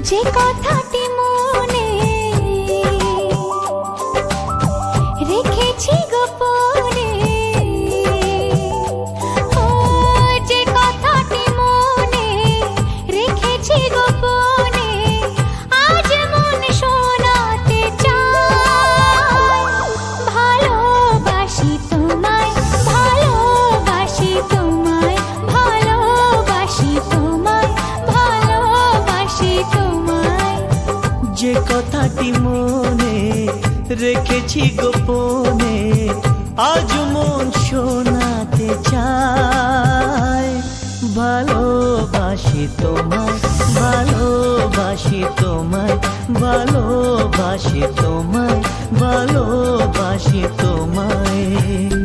যে কথাটি মনে রেখেছি গোপনে, ও যে কথাটি মনে রেখেছি গোপনে, আজ মন শোনাতে চায়। ভালোবাসি তোমায়, ভালোবাসি তোমায়, ভালোবাসি তোমায়, ভালোবাসি তোমায়। যে কথাটি মনে রেখেছি গোপনে, আজ মন শোনাতে চায়। ভালোবাসি তোমায়, ভালোবাসি তোমায়, ভালোবাসি তোমায়, ভালোবাসি তোমায়।